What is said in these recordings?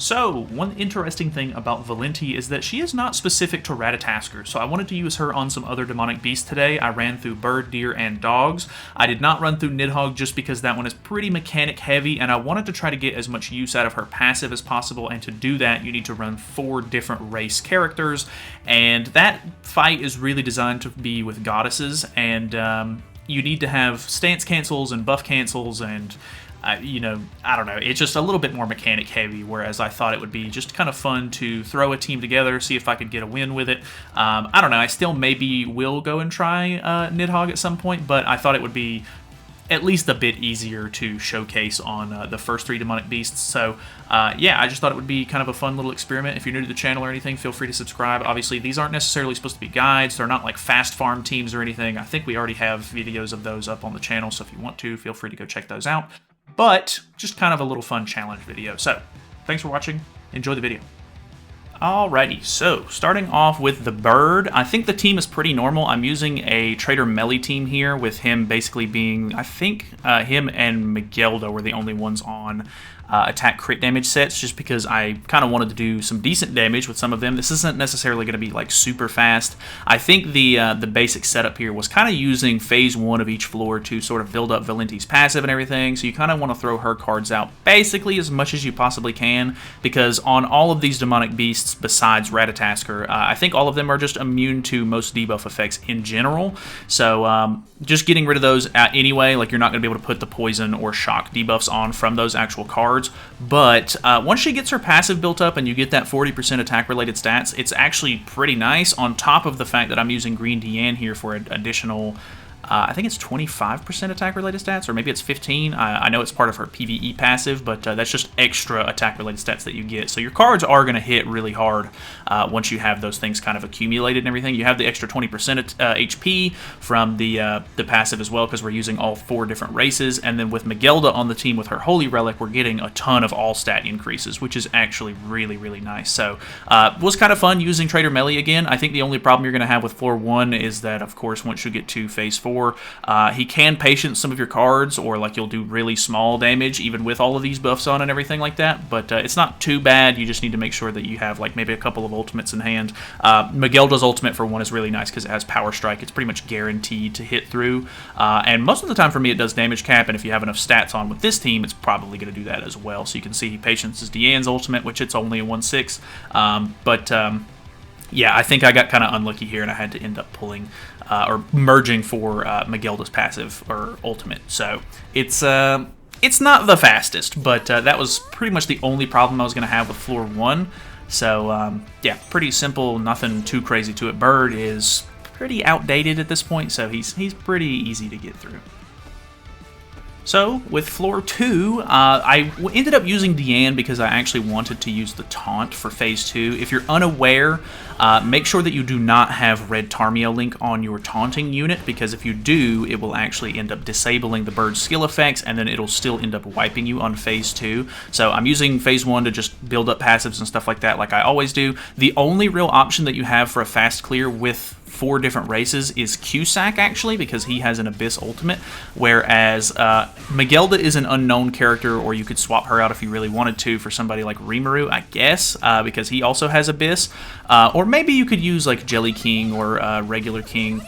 So, one interesting thing about Valenti is that she is not specific to Ratatoskr, so I wanted to use her on some other demonic beasts today. I ran through bird, deer, and dogs. I did not run through Nidhogg just because that one is pretty mechanic heavy, and I wanted to try to get as much use out of her passive as possible, and to do that you need to run 4 different race characters, and that fight is really designed to be with goddesses, and you need to have stance cancels and buff cancels and I don't know, it's just a little bit more mechanic heavy, whereas I thought it would be just kind of fun to throw a team together, see if I could get a win with it. I don't know, I still maybe will go and try Nidhogg at some point, but I thought it would be at least a bit easier to showcase on the first 3 demonic beasts. So yeah, I just thought it would be kind of a fun little experiment. If you're new to the channel or anything, feel free to subscribe. Obviously, these aren't necessarily supposed to be guides. They're not like fast farm teams or anything. I think we already have videos of those up on the channel, so if you want to, feel free to go check those out. But just kind of a little fun challenge video. So, thanks for watching. Enjoy the video. Alrighty, so starting off with the bird, I think the team is pretty normal. I'm using a Trader Melee team here with him basically being, I think him and Miguelda were the only ones on attack crit damage sets, just because I kind of wanted to do some decent damage with some of them. This isn't necessarily going to be like super fast. I think the basic setup here was kind of using phase 1 of each floor to sort of build up Valenti's passive and everything, so you kind of want to throw her cards out basically as much as you possibly can, because on all of these demonic beasts besides Ratatoskr, I think all of them are just immune to most debuff effects in general, so just getting rid of those anyway. Like, you're not going to be able to put the poison or shock debuffs on from those actual cards. But once she gets her passive built up and you get that 40% attack-related stats, it's actually pretty nice, on top of the fact that I'm using Green Diane here for an additional, I think it's 25% attack-related stats, or maybe it's 15. I know it's part of her PvE passive, but that's just extra attack-related stats that you get. So your cards are going to hit really hard once you have those things kind of accumulated and everything. You have the extra 20% HP from the passive as well, because we're using all 4 different races. And then with Miguelda on the team with her Holy Relic, we're getting a ton of all-stat increases, which is actually really, really nice. So it was kind of fun using Trader Melee again. I think the only problem you're going to have with floor 1 is that, of course, once you get to phase 4, he can patience some of your cards, or like you'll do really small damage even with all of these buffs on and everything like that, but it's not too bad. You just need to make sure that you have like maybe a couple of ultimates in hand. Miguelda's ultimate for 1 is really nice because it has Power Strike. It's pretty much guaranteed to hit through, and most of the time for me it does damage cap, and if you have enough stats on with this team, it's probably going to do that as well. So you can see he patiences Diane's ultimate, which it's only a 1/6, yeah, I think I got kind of unlucky here, and I had to end up pulling or merging for Miguelda's passive or ultimate. So it's not the fastest, but that was pretty much the only problem I was going to have with floor 1. So yeah, pretty simple, nothing too crazy to it. Bird is pretty outdated at this point, so he's pretty easy to get through. So, with floor 2, I ended up using Diane because I actually wanted to use the taunt for phase 2. If you're unaware, make sure that you do not have red Tarmio link on your taunting unit, because if you do, it will actually end up disabling the bird's skill effects, and then it'll still end up wiping you on phase 2. So I'm using phase 1 to just build up passives and stuff like that, like I always do. The only real option that you have for a fast clear with 4 different races is Cusack, actually, because he has an Abyss ultimate, whereas Miguelda is an unknown character, or you could swap her out if you really wanted to for somebody like Rimuru, I guess, because he also has Abyss, or maybe you could use like Jelly King or Regular King,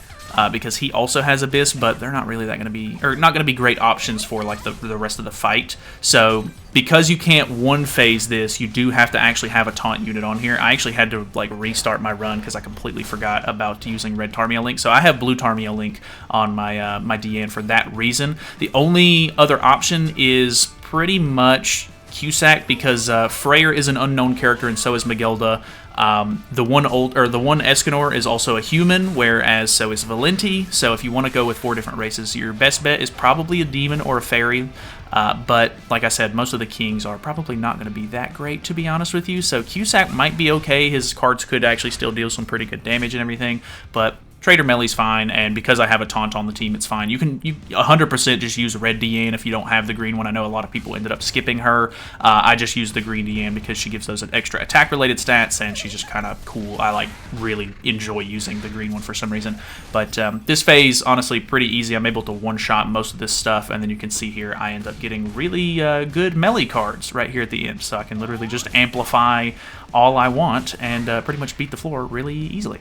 because he also has Abyss, but they're not really that going to be, or not going to be great options for like the rest of the fight. So because you can't one phase this, you do have to actually have a taunt unit on here. I actually had to like restart my run because I completely forgot about using red Tarmio link. So I have blue Tarmio link on my my Diane for that reason. The only other option is pretty much Cusack, because Freyr is an unknown character and so is Miguelda. The one Escanor is also a human, whereas so is Valenti. So if you want to go with 4 different races, your best bet is probably a demon or a fairy. But like I said, most of the kings are probably not going to be that great, to be honest with you. So Cusack might be okay. His cards could actually still deal some pretty good damage and everything, but Trader Melee's fine, and because I have a taunt on the team, it's fine. You 100% just use red Deanne if you don't have the green one. I know a lot of people ended up skipping her. I just use the green Deanne because she gives those extra attack-related stats, and she's just kind of cool. I really enjoy using the green one for some reason. But this phase, honestly, pretty easy. I'm able to one-shot most of this stuff, and then you can see here I end up getting really good melee cards right here at the end, so I can literally just amplify all I want and pretty much beat the floor really easily.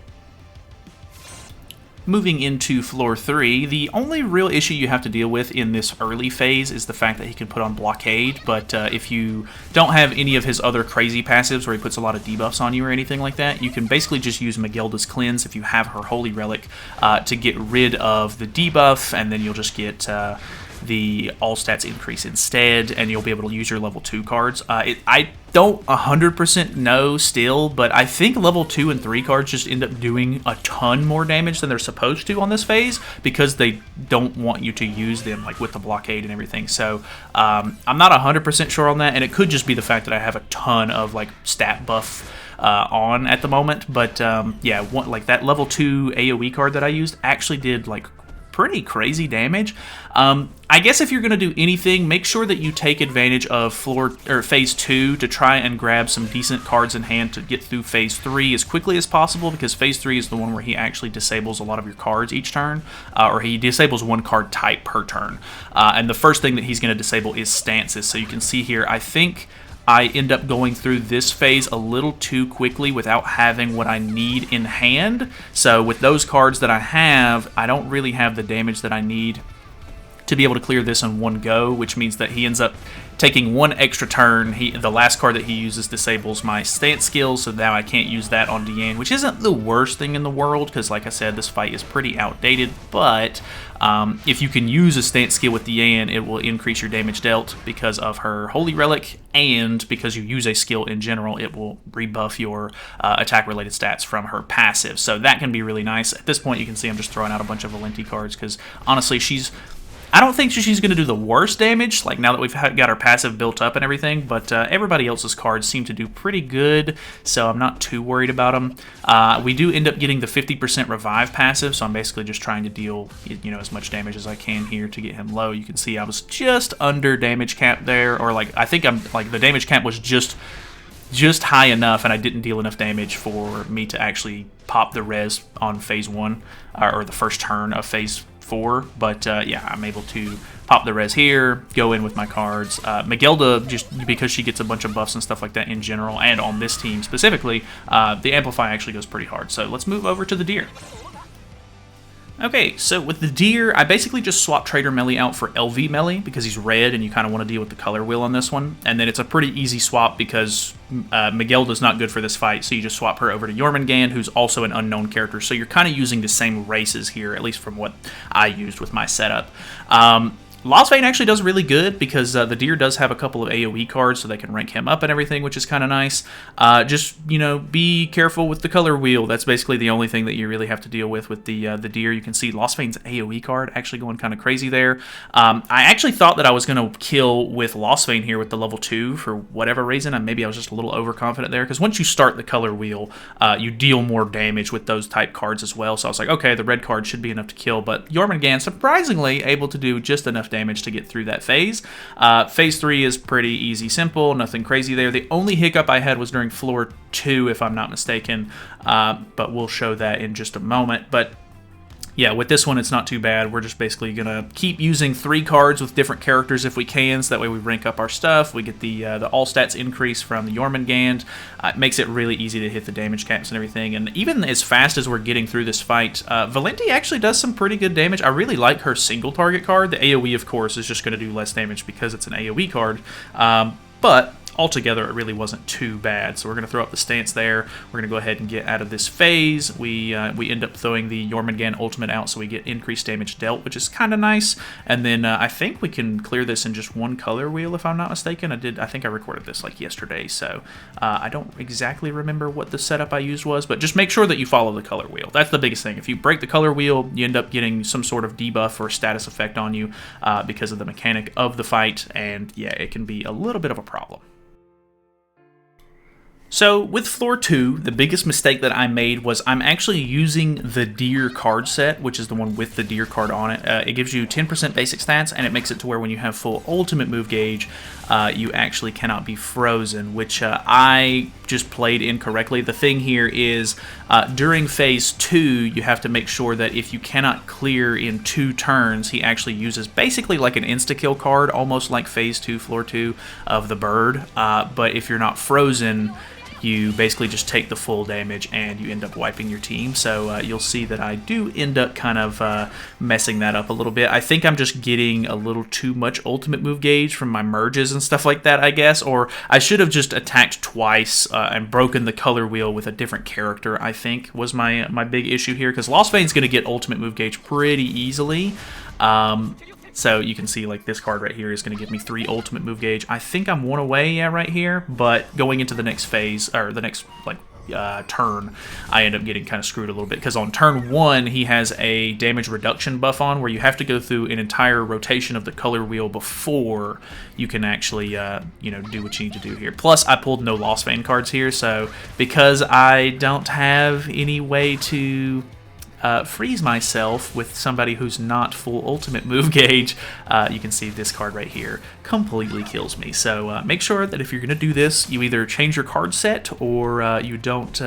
Moving into floor 3, the only real issue you have to deal with in this early phase is the fact that he can put on blockade, but if you don't have any of his other crazy passives where he puts a lot of debuffs on you or anything like that, you can basically just use Megilda's Cleanse if you have her Holy Relic to get rid of the debuff, and then you'll just get the all stats increase instead, and you'll be able to use your level 2 cards. I don't 100% know still, but I think level 2 and 3 cards just end up doing a ton more damage than they're supposed to on this phase because they don't want you to use them with the blockade and everything. So I'm not 100% sure on that, and it could just be the fact that I have a ton of stat buff on at the moment. But yeah, that level 2 AoE card that I used actually did pretty crazy damage. I guess if you're going to do anything, make sure that you take advantage of phase 2 to try and grab some decent cards in hand to get through phase 3 as quickly as possible, because phase 3 is the one where he actually disables a lot of your cards each turn, or he disables one card type per turn. And the first thing that he's going to disable is stances. So you can see here, I think I end up going through this phase a little too quickly without having what I need in hand. So with those cards that I have, I don't really have the damage that I need to be able to clear this in one go, which means that he ends up taking one extra turn. The last card that he uses disables my stance skill, so now I can't use that on Deanne, which isn't the worst thing in the world, because like I said, this fight is pretty outdated, but if you can use a stance skill with Deanne, it will increase your damage dealt because of her Holy Relic, and because you use a skill in general, it will rebuff your attack-related stats from her passive, so that can be really nice. At this point, you can see I'm just throwing out a bunch of Valenti cards, because honestly, I don't think she's going to do the worst damage, now that we've got our passive built up and everything, but everybody else's cards seem to do pretty good, so I'm not too worried about them. We do end up getting the 50% revive passive, so I'm basically just trying to deal as much damage as I can here to get him low. You can see I was just under damage cap there, or I think I'm the damage cap was just high enough, and I didn't deal enough damage for me to actually pop the res on phase 1, or the first turn of phase 4, but yeah, I'm able to pop the res here, go in with my cards. Megilda, just because she gets a bunch of buffs and stuff like that in general, and on this team specifically, the Amplify actually goes pretty hard. So let's move over to the Deer. Okay, so with the Deer, I basically just swapped Trader Melee out for LV Melee because he's red and you kind of want to deal with the color wheel on this one. And then it's a pretty easy swap because Megilda's not good for this fight, so you just swap her over to Jormungand, who's also an unknown character. So you're kind of using the same races here, at least from what I used with my setup. Lostvayne actually does really good because the Deer does have a couple of AoE cards, so they can rank him up and everything, which is kind of nice. Just, be careful with the color wheel. That's basically the only thing that you really have to deal with the Deer. You can see Lostvayne's AoE card actually going kind of crazy there. I actually thought that I was going to kill with Lostvayne here with the level 2 for whatever reason. Maybe I was just a little overconfident there, because once you start the color wheel, you deal more damage with those type cards as well. So I was like, okay, the red card should be enough to kill, but Jormungand surprisingly able to do just enough damage to get through that phase. Phase 3 is pretty easy, simple, nothing crazy there. The only hiccup I had was during floor 2, if I'm not mistaken, but we'll show that in just a moment. But yeah, with this one, it's not too bad. We're just basically going to keep using 3 cards with different characters if we can, so that way we rank up our stuff. We get the all stats increase from the Jormungand. It makes it really easy to hit the damage caps and everything. And even as fast as we're getting through this fight, Valenti actually does some pretty good damage. I really like her single target card. The AoE, of course, is just going to do less damage because it's an AoE card. But altogether, it really wasn't too bad. So we're going to throw up the stance there. We're going to go ahead and get out of this phase. We end up throwing the Jormungand ultimate out, so we get increased damage dealt, which is kind of nice. And then I think we can clear this in just one color wheel, if I'm not mistaken. I think I recorded this yesterday, so I don't exactly remember what the setup I used was, but just make sure that you follow the color wheel. That's the biggest thing. If you break the color wheel, you end up getting some sort of debuff or status effect on you because of the mechanic of the fight, and yeah, it can be a little bit of a problem. So with floor 2, the biggest mistake that I made was I'm actually using the deer card set, which is the one with the deer card on it. It gives you 10% basic stats, and it makes it to where when you have full ultimate move gauge, you actually cannot be frozen, which I just played incorrectly. The thing here is during phase 2, you have to make sure that if you cannot clear in 2 turns, he actually uses basically like an insta-kill card, almost like phase 2, floor 2 of the bird. But if you're not frozen, you basically just take the full damage and you end up wiping your team. So you'll see that I do end up kind of messing that up a little bit. I think I'm just getting a little too much ultimate move gauge from my merges and stuff like that, I guess. Or I should have just attacked twice and broken the color wheel with a different character, I think, was my big issue here. Because Lostvane's going to get ultimate move gauge pretty easily. So you can see like this card right here is going to give me 3 ultimate move gauge. I think I'm 1 away, yeah, right here. But going into the next phase, or the next like turn, I end up getting kind of screwed a little bit. Because on turn 1, he has a damage reduction buff on where you have to go through an entire rotation of the color wheel before you can actually, you know, do what you need to do here. Plus, I pulled no Lostvane cards here. So because I don't have any way to freeze myself with somebody who's not full ultimate move gauge, you can see this card right here completely kills me. So make sure that if you're going to do this, you either change your card set or you don't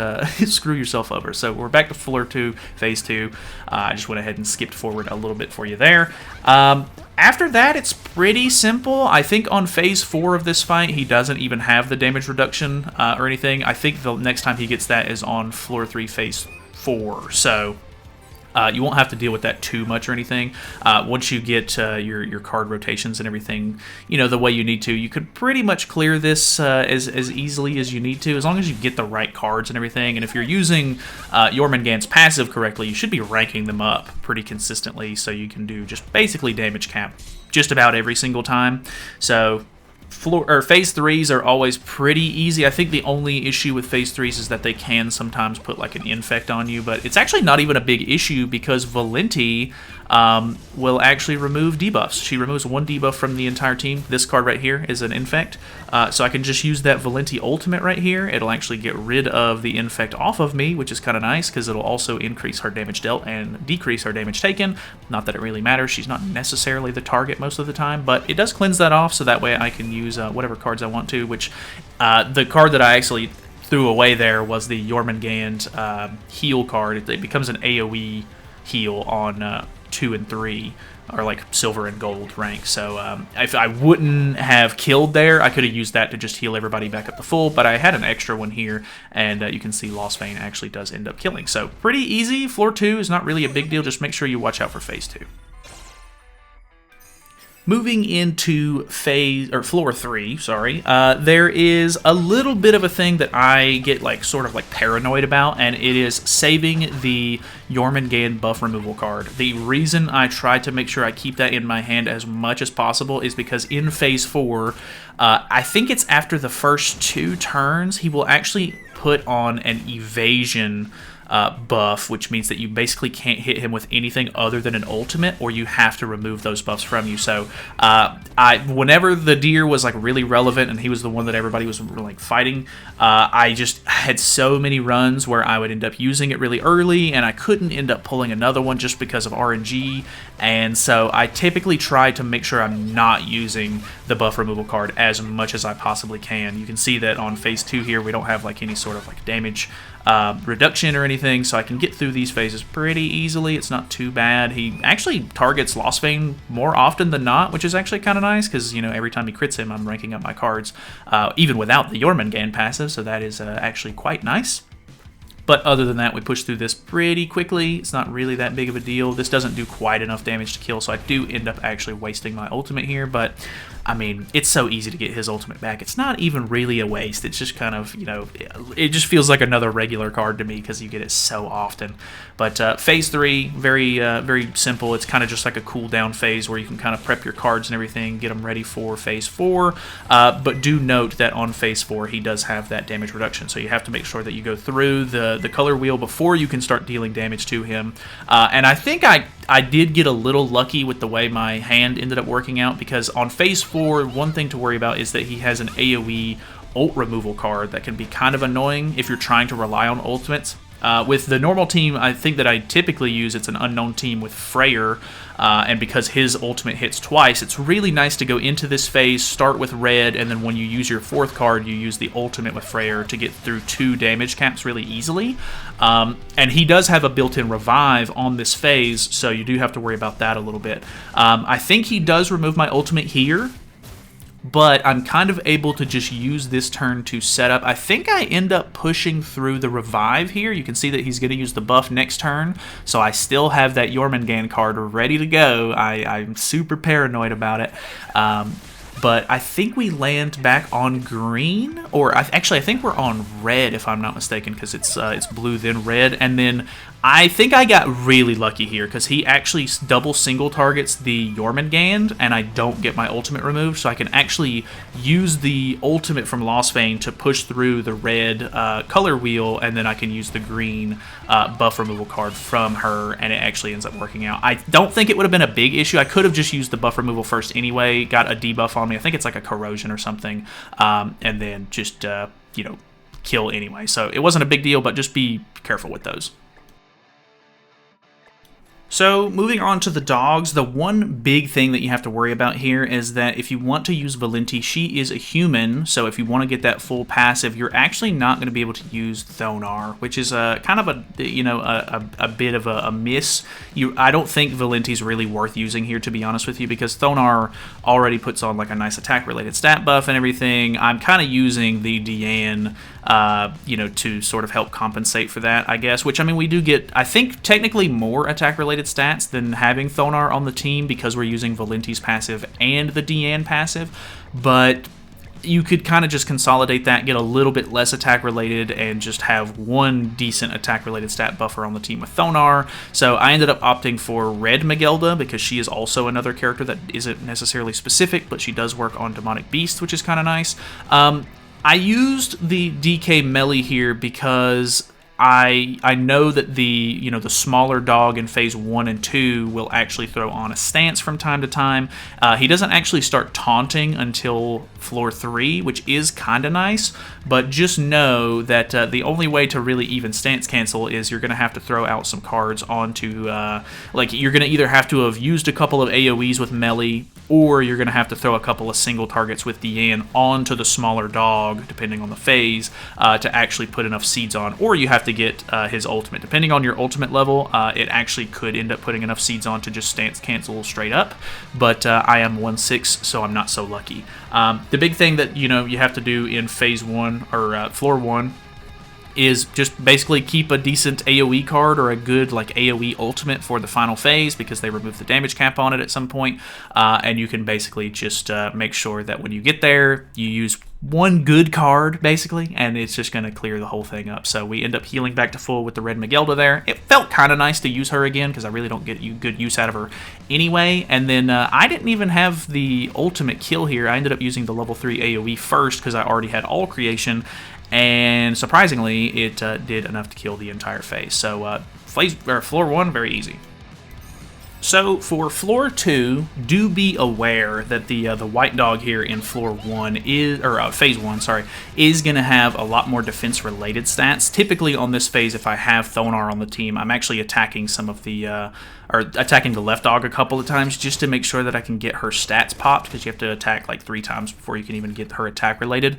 screw yourself over. So we're back to floor 2, phase 2. I just went ahead and skipped forward a little bit for you there. After that, it's pretty simple. I think on phase 4 of this fight, he doesn't even have the damage reduction or anything. I think the next time he gets that is on floor 3, phase 4. So you won't have to deal with that too much or anything. Once you get your card rotations and everything, you know, the way you need to, you could pretty much clear this as easily as you need to, as long as you get the right cards and everything. And if you're using Jormungand's passive correctly, you should be ranking them up pretty consistently, so you can do just basically damage cap just about every single time. So phase 3s are always pretty easy. I think the only issue with phase 3s is that they can sometimes put like an infect on you, but it's actually not even a big issue because Valenti will actually remove debuffs. She removes 1 debuff from the entire team. This card right here is an infect, so I can just use that Valenti ultimate right here. It'll actually get rid of the infect off of me, which is kind of nice because it'll also increase her damage dealt and decrease her damage taken. Not that it really matters. She's not necessarily the target most of the time, but it does cleanse that off, so that way I can use whatever cards I want to, which the card that I actually threw away there was the Jormungand heal card. It becomes an AoE heal on 2 and 3, or like silver and gold rank. So if I wouldn't have killed there, I could have used that to just heal everybody back up to full, but I had an extra one here, and you can see Lostvane actually does end up killing. So pretty easy. Floor 2 is not really a big deal. Just make sure you watch out for phase 2. Moving into floor 3, sorry, there is a little bit of a thing that I get like sort of like paranoid about, and it is saving the Jormungand buff removal card. The reason I try to make sure I keep that in my hand as much as possible is because in phase 4, I think it's after the first 2 turns, he will actually put on an evasion buff, which means that you basically can't hit him with anything other than an ultimate, or you have to remove those buffs from you. So whenever the deer was like really relevant and he was the one that everybody was like fighting, I just had so many runs where I would end up using it really early and I couldn't end up pulling another one just because of RNG. And so I typically try to make sure I'm not using the buff removal card as much as I possibly can. You can see that on phase 2 here we don't have like any sort of like damage reduction or anything, so I can get through these phases pretty easily. It's not too bad. He actually targets Lostvane more often than not, which is actually kind of nice because, you know, every time he crits him, I'm ranking up my cards, even without the Jormungand passive, so that is actually quite nice. But other than that, we push through this pretty quickly. It's not really that big of a deal. This doesn't do quite enough damage to kill, so I do end up actually wasting my ultimate here. But, I mean, it's so easy to get his ultimate back. It's not even really a waste. It's just kind of, you know, it just feels like another regular card to me because you get it so often. But phase 3, very simple. It's kind of just like a cooldown phase where you can kind of prep your cards and everything, get them ready for phase 4. But do note that on phase 4, he does have that damage reduction, so you have to make sure that you go through the color wheel before you can start dealing damage to him. And I think I did get a little lucky with the way my hand ended up working out, because on phase 4, one thing to worry about is that he has an AoE ult removal card that can be kind of annoying if you're trying to rely on ultimates. With the normal team, I think that I typically use, it's an unknown team with Freyr, and because his ultimate hits twice, it's really nice to go into this phase, start with red, and then when you use your 4th card, you use the ultimate with Freyr to get through 2 damage caps really easily. And he does have a built-in revive on this phase, so you do have to worry about that a little bit. I think he does remove my ultimate here, but I'm kind of able to just use this turn to set up. I think I end up pushing through the revive here. You can see that he's going to use the buff next turn, so I still have that Jormungand card ready to go. I'm super paranoid about it. But I think we land back on green, or actually I think we're on red if I'm not mistaken, because it's blue then red, and then I think I got really lucky here because he actually double single targets the Jormungand, and I don't get my ultimate removed, so I can actually use the ultimate from Lostbane to push through the red color wheel, and then I can use the green buff removal card from her, and it actually ends up working out. I don't think it would have been a big issue. I could have just used the buff removal first anyway, got a debuff on me. I think it's like a corrosion or something, and then just, you know, kill anyway. So it wasn't a big deal, but just be careful with those. So moving on to the dogs, the one big thing that you have to worry about here is that if you want to use Valenti, she is a human, so if you want to get that full passive, you're actually not going to be able to use Thonar, which is a kind of a, you know, a bit of a miss. I don't think Valenti's really worth using here, to be honest with you, because Thonar already puts on like a nice attack-related stat buff and everything. I'm kind of using the Diane, you know, to sort of help compensate for that, I guess, which, I mean, we do get, I think, technically more attack-related stats than having Thonar on the team because we're using Valenti's passive and the Diane passive, but you could kind of just consolidate that, get a little bit less attack-related, and just have one decent attack-related stat buffer on the team with Thonar. So I ended up opting for Red Magelda because she is also another character that isn't necessarily specific, but she does work on Demonic Beast, which is kind of nice. I used the DK melee here because I know that the smaller dog in phase 1 and 2 will actually throw on a stance from time to time. He doesn't actually start taunting until floor 3, which is kind of nice, but just know that the only way to really even stance cancel is you're going to have to throw out some cards onto, like you're going to either have to have used a couple of AoEs with melee, or you're going to have to throw a couple of single targets with Diane onto the smaller dog, depending on the phase, to actually put enough seeds on, or you have to get his ultimate. Depending on your ultimate level, it actually could end up putting enough seeds on to just stance cancel straight up, but I am 1/6, so I'm not so lucky. The big thing that you have to do in phase 1 or floor 1 is just basically keep a decent AoE card or a good like AoE ultimate for the final phase, because they remove the damage cap on it at some point, and you can basically just make sure that when you get there, you use one good card basically, and it's just going to clear the whole thing up. So we end up healing back to full with the Red Magelda there. It felt kind of nice to use her again because I really don't get good use out of her anyway. And then I didn't even have the ultimate kill here. I ended up using the level 3 AoE first because I already had all creation, and surprisingly it did enough to kill the entire phase. So floor 1, very easy. So for floor 2, do be aware that the white dog here in floor 1 is, or phase 1, sorry, is going to have a lot more defense-related stats. Typically on this phase, if I have Thonar on the team, I'm actually attacking some of the, or attacking the left dog a couple of times just to make sure that I can get her stats popped, because you have to attack like 3 times before you can even get her attack-related.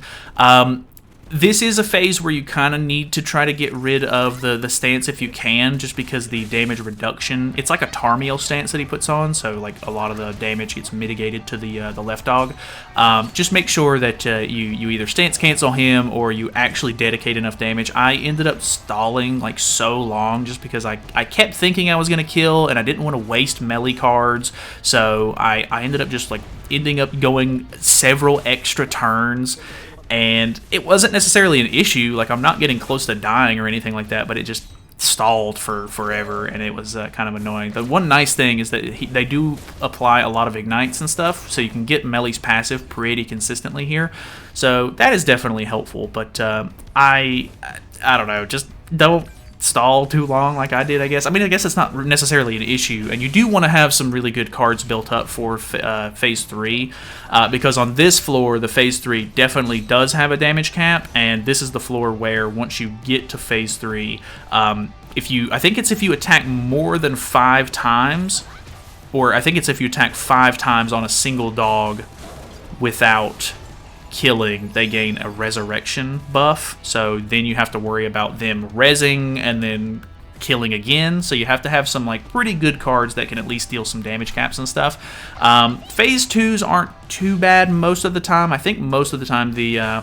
This is a phase where you kind of need to try to get rid of the stance if you can, just because the damage reduction, it's like a Tarmiel stance that he puts on, so like a lot of the damage gets mitigated to the left dog. Just make sure that you either stance cancel him or you actually dedicate enough damage. I ended up stalling like so long just because I kept thinking I was going to kill and I didn't want to waste melee cards, so I ended up just like ending up going several extra turns. And it wasn't necessarily an issue, like I'm not getting close to dying or anything like that, but it just stalled for forever, and it was kind of annoying. The one nice thing is that they do apply a lot of ignites and stuff, so you can get Melee's passive pretty consistently here. So that is definitely helpful, but I don't know, just stall too long like I did, I guess. I mean, I guess it's not necessarily an issue, and you do want to have some really good cards built up for Phase 3, because on this floor, the Phase 3 definitely does have a damage cap, and this is the floor where once you get to Phase 3, I think it's if you attack more than 5 times, or I think it's if you attack 5 times on a single dog without killing, they gain a resurrection buff. So then you have to worry about them rezzing and then killing again. So you have to have some like pretty good cards that can at least deal some damage caps and stuff. Phase 2s aren't too bad most of the time. I think most of the time the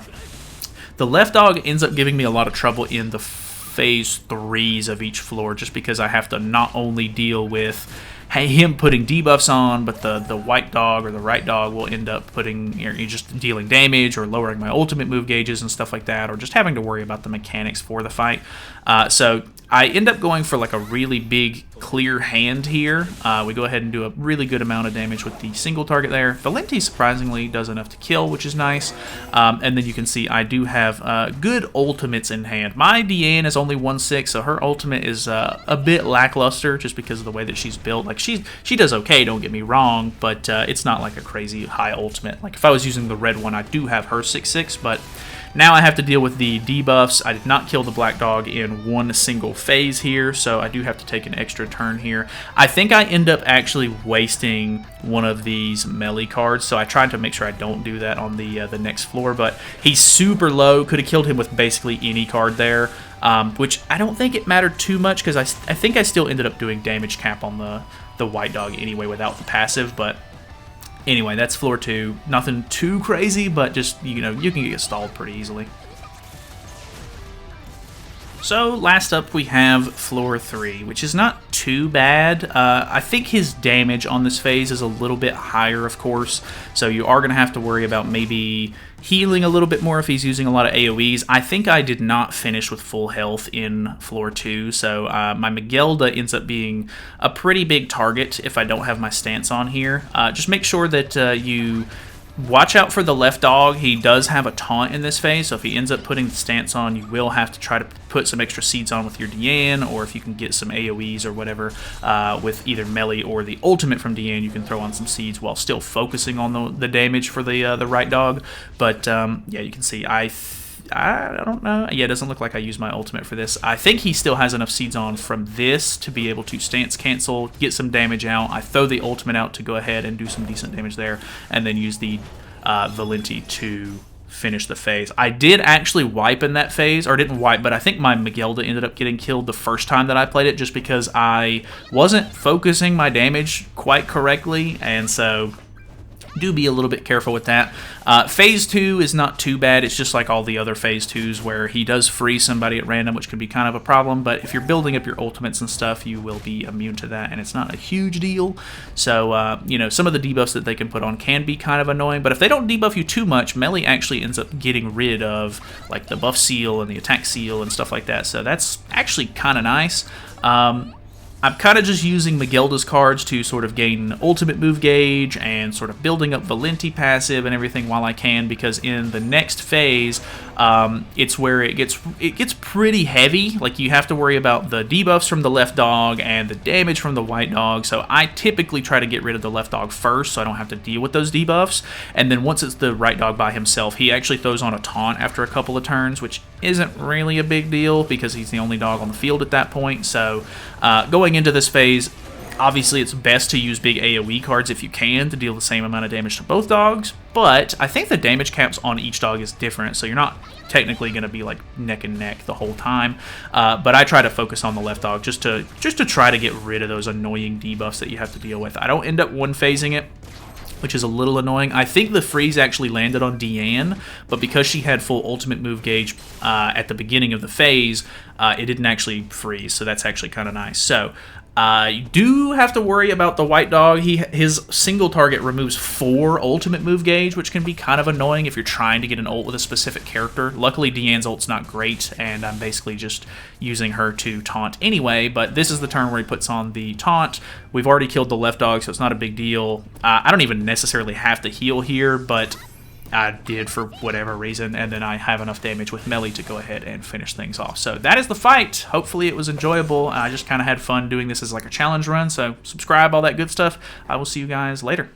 left dog ends up giving me a lot of trouble in the Phase 3s of each floor, just because I have to not only deal with him putting debuffs on, but the white dog or the right dog will end up putting, just dealing damage or lowering my ultimate move gauges and stuff like that, or just having to worry about the mechanics for the fight. So I end up going for like a really big clear hand here. We go ahead and do a really good amount of damage with the single target there. Valenti surprisingly does enough to kill, which is nice. And then you can see I do have good ultimates in hand. My Deanne is only 1/6, so her ultimate is a bit lackluster just because of the way that she's built. Like she does okay, don't get me wrong, but it's not like a crazy high ultimate. Like if I was using the red one, I do have her 6/6, but now I have to deal with the debuffs. I did not kill the black dog in one single phase here, so I do have to take an extra turn here. I think I end up actually wasting one of these melee cards, so I tried to make sure I don't do that on the next floor, but he's super low. Could have killed him with basically any card there, which I don't think it mattered too much because I think I still ended up doing damage cap on the white dog anyway without the passive, but anyway, that's floor 2. Nothing too crazy, but just, you can get stalled pretty easily. So last up we have floor 3, which is not too bad. I think his damage on this phase is a little bit higher, of course, so you are going to have to worry about maybe healing a little bit more if he's using a lot of AoEs. I think I did not finish with full health in floor 2, so my Miguelda ends up being a pretty big target if I don't have my stance on here. Just make sure that you watch out for the left dog. He does have a taunt in this phase, so if he ends up putting the stance on, you will have to try to put some extra seeds on with your Deanne, or if you can get some AoEs or whatever with either melee or the ultimate from Deanne, you can throw on some seeds while still focusing on the damage for the right dog. But yeah, you can see I don't know. Yeah, it doesn't look like I used my ultimate for this. I think he still has enough seeds on from this to be able to stance cancel, get some damage out. I throw the ultimate out to go ahead and do some decent damage there, and then use the Valenti to finish the phase. I did actually wipe in that phase, or didn't wipe, but I think my Miguelda ended up getting killed the first time that I played it just because I wasn't focusing my damage quite correctly, and so do be a little bit careful with that. Phase 2 is not too bad. It's just like all the other Phase 2s where he does freeze somebody at random, which could be kind of a problem, but if you're building up your ultimates and stuff, you will be immune to that, and it's not a huge deal. So, some of the debuffs that they can put on can be kind of annoying, but if they don't debuff you too much, melee actually ends up getting rid of like the buff seal and the attack seal and stuff like that, so that's actually kind of nice. I'm kind of just using Miguelda's cards to sort of gain ultimate move gauge and sort of building up Valenti passive and everything while I can, because in the next phase, it's where it gets pretty heavy. Like, you have to worry about the debuffs from the left dog and the damage from the white dog, so I typically try to get rid of the left dog first so I don't have to deal with those debuffs, and then once it's the right dog by himself, he actually throws on a taunt after a couple of turns, which isn't really a big deal because he's the only dog on the field at that point. So going into this phase, obviously it's best to use big AoE cards if you can to deal the same amount of damage to both dogs, but I think the damage caps on each dog is different, so you're not technically going to be like neck and neck the whole time, but I try to focus on the left dog just to try to get rid of those annoying debuffs that you have to deal with. I don't end up one-phasing it, which is a little annoying. I think the freeze actually landed on Deanne, but because she had full ultimate move gauge at the beginning of the phase, it didn't actually freeze, so that's actually kind of nice. So you do have to worry about the white dog. His single target removes 4 ultimate move gauge, which can be kind of annoying if you're trying to get an ult with a specific character. Luckily, Deanne's ult's not great, and I'm basically just using her to taunt anyway, but this is the turn where he puts on the taunt. We've already killed the left dog, so it's not a big deal. I don't even necessarily have to heal here, but I did for whatever reason, and then I have enough damage with melee to go ahead and finish things off. So that is the fight. Hopefully it was enjoyable. I just kind of had fun doing this as like a challenge run, so subscribe, all that good stuff. I will see you guys later.